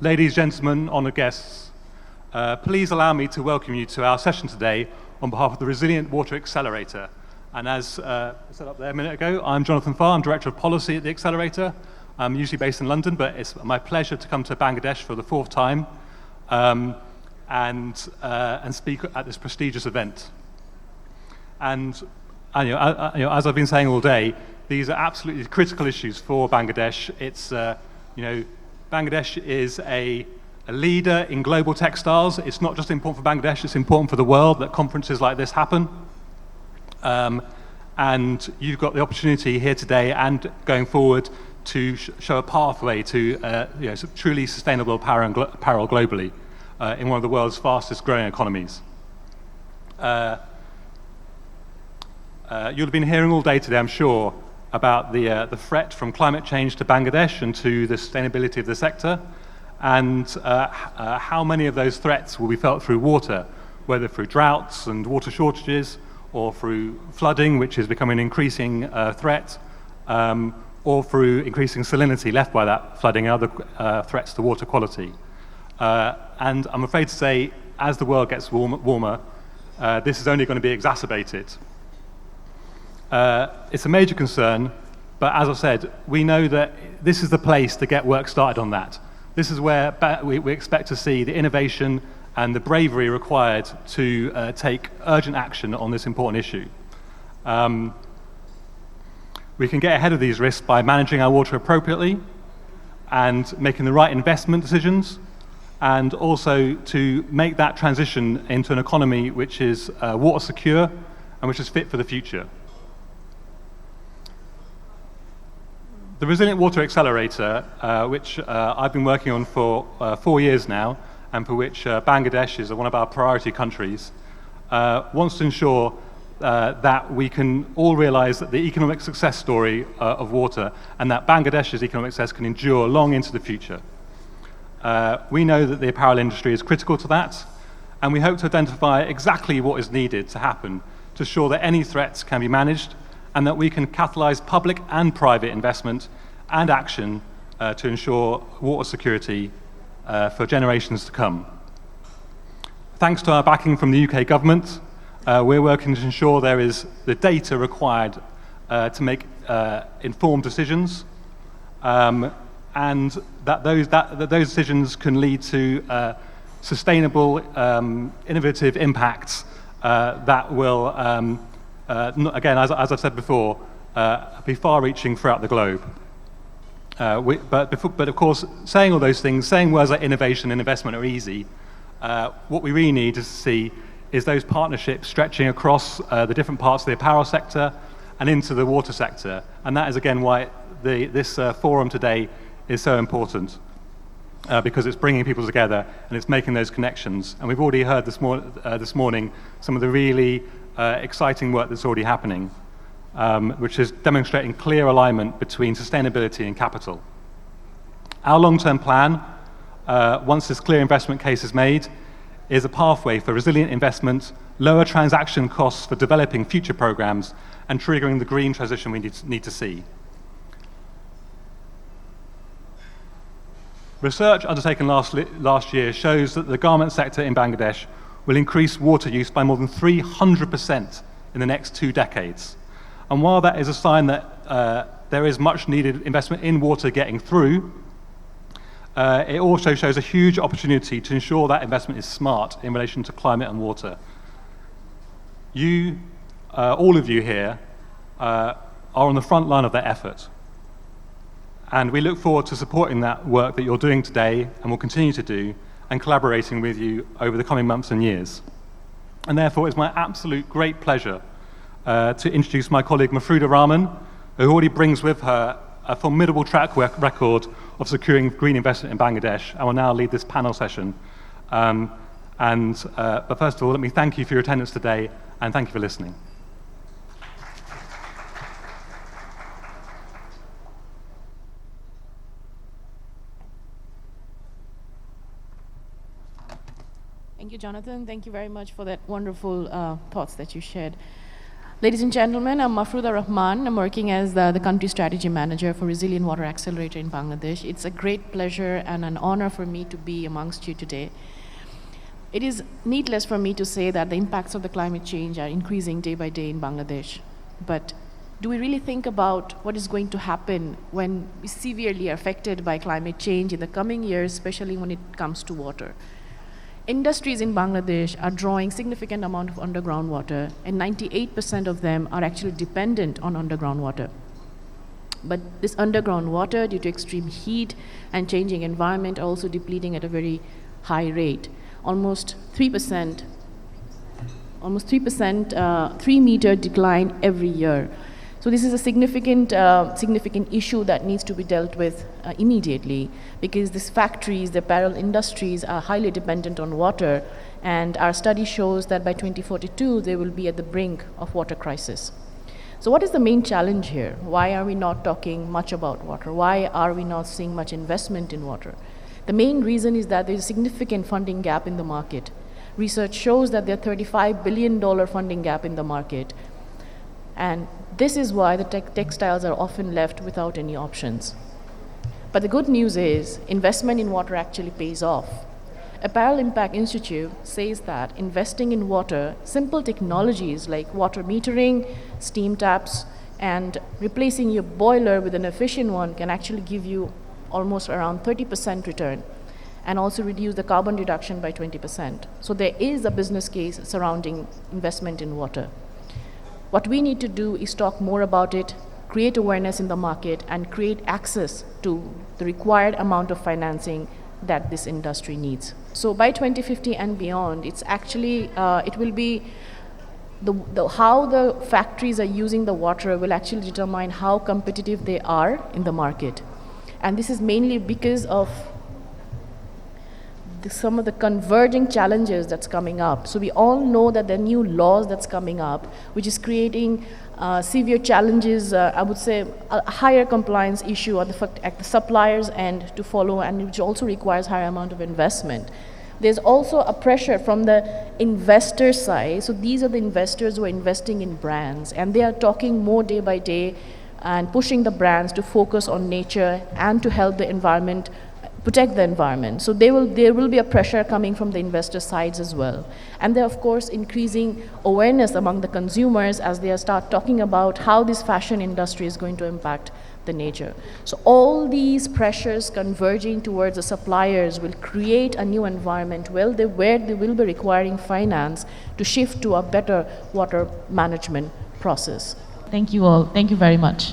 Ladies, gentlemen, honoured guests, please allow me to welcome you to our session today on behalf of the Resilient Water Accelerator. And as said up there a minute ago, I'm Jonathan Farr, I'm Director of Policy at the Accelerator. I'm usually based in London, but it's my pleasure to come to Bangladesh for the fourth time and speak at this prestigious event. And as I've been saying all day, these are absolutely critical issues for Bangladesh. It's Bangladesh is a leader in global textiles. It's not just important for Bangladesh, it's important for the world that conferences like this happen. And you've got the opportunity here today and going forward to show a pathway to truly sustainable apparel globally in one of the world's fastest growing economies. You'll have been hearing all day today, I'm sure, about the threat from climate change to Bangladesh and to the sustainability of the sector, and how many of those threats will be felt through water, whether through droughts and water shortages, or through flooding, which is becoming an increasing threat, or through increasing salinity left by that flooding and other threats to water quality. And I'm afraid to say, as the world gets warmer, this is only going to be exacerbated. It's a major concern, but as I said, we know that this is the place to get work started on that. This is where we expect to see the innovation and the bravery required to take urgent action on this important issue. We can get ahead of these risks by managing our water appropriately and making the right investment decisions, and also to make that transition into an economy which is water secure and which is fit for the future. The Resilient Water Accelerator, which I've been working on for 4 years now, and for which Bangladesh is one of our priority countries, wants to ensure that we can all realize that the economic success story of water and that Bangladesh's economic success can endure long into the future. We know that the apparel industry is critical to that, and we hope to identify exactly what is needed to happen to ensure that any threats can be managed and that we can catalyze public and private investment and action to ensure water security for generations to come. Thanks to our backing from the UK government, we're working to ensure there is the data required to make informed decisions, and that those decisions can lead to sustainable, innovative impacts that will, again, as I've said before, be far-reaching throughout the globe. But of course, saying all those things, saying words like innovation and investment are easy. What we really need to see is those partnerships stretching across the different parts of the apparel sector and into the water sector. And that is, again, why this forum today is so important, because it's bringing people together and it's making those connections. And we've already heard this morning some of the really exciting work that's already happening, which is demonstrating clear alignment between sustainability and capital. Our long-term plan, once this clear investment case is made, is a pathway for resilient investment, lower transaction costs for developing future programs, and triggering the green transition we need to see. Research undertaken last year shows that the garment sector in Bangladesh will increase water use by more than 300% in the next 2 decades. And while that is a sign that there is much needed investment in water getting through, it also shows a huge opportunity to ensure that investment is smart in relation to climate and water. You, all of you here, are on the front line of that effort. And we look forward to supporting that work that you're doing today and will continue to do, and collaborating with you over the coming months and years. And therefore, it's my absolute great pleasure to introduce my colleague Mafruda Rahman, who already brings with her a formidable track record of securing green investment in Bangladesh, and will now lead this panel session. But first of all, let me thank you for your attendance today, and thank you for listening. Thank you, Jonathan. Thank you very much for that wonderful thoughts that you shared. Ladies and gentlemen, I'm Mafruda Rahman. I'm working as the Country Strategy Manager for Resilient Water Accelerator in Bangladesh. It's a great pleasure and an honor for me to be amongst you today. It is needless for me to say that the impacts of the climate change are increasing day by day in Bangladesh. But do we really think about what is going to happen when we're severely affected by climate change in the coming years, especially when it comes to water? Industries in Bangladesh are drawing significant amount of underground water, and 98% of them are actually dependent on underground water. But this underground water, due to extreme heat and changing environment, are also depleting at a very high rate. Almost 3%, 3-meter decline every year. So this is a significant issue that needs to be dealt with immediately, because these factories, the apparel industries, are highly dependent on water, and our study shows that by 2042 they will be at the brink of water crisis. So what is the main challenge here? Why are we not talking much about water? Why are we not seeing much investment in water? The main reason is that there is a significant funding gap in the market. Research shows that there is a $35 billion funding gap in the market. And this is why the textiles are often left without any options. But the good news is investment in water actually pays off. Apparel Impact Institute says that investing in water, simple technologies like water metering, steam taps, and replacing your boiler with an efficient one can actually give you almost around 30% return, and also reduce the carbon reduction by 20%. So there is a business case surrounding investment in water. What we need to do is talk more about it, create awareness in the market, and create access to the required amount of financing that this industry needs. So by 2050 and beyond, it's actually, it will be how the factories are using the water will actually determine how competitive they are in the market. And this is mainly because of some of the converging challenges that's coming up. So we all know that there are new laws that's coming up, which is creating severe challenges, I would say a higher compliance issue at the suppliers' end to follow, and which also requires higher amount of investment. There's also a pressure from the investor side. So these are the investors who are investing in brands, and they are talking more day by day and pushing the brands to focus on nature and to help the environment, protect the environment. So there will be a pressure coming from the investor sides as well. And they're of course increasing awareness among the consumers as they start talking about how this fashion industry is going to impact the nature. So all these pressures converging towards the suppliers will create a new environment where they will be requiring finance to shift to a better water management process. Thank you all. Thank you very much.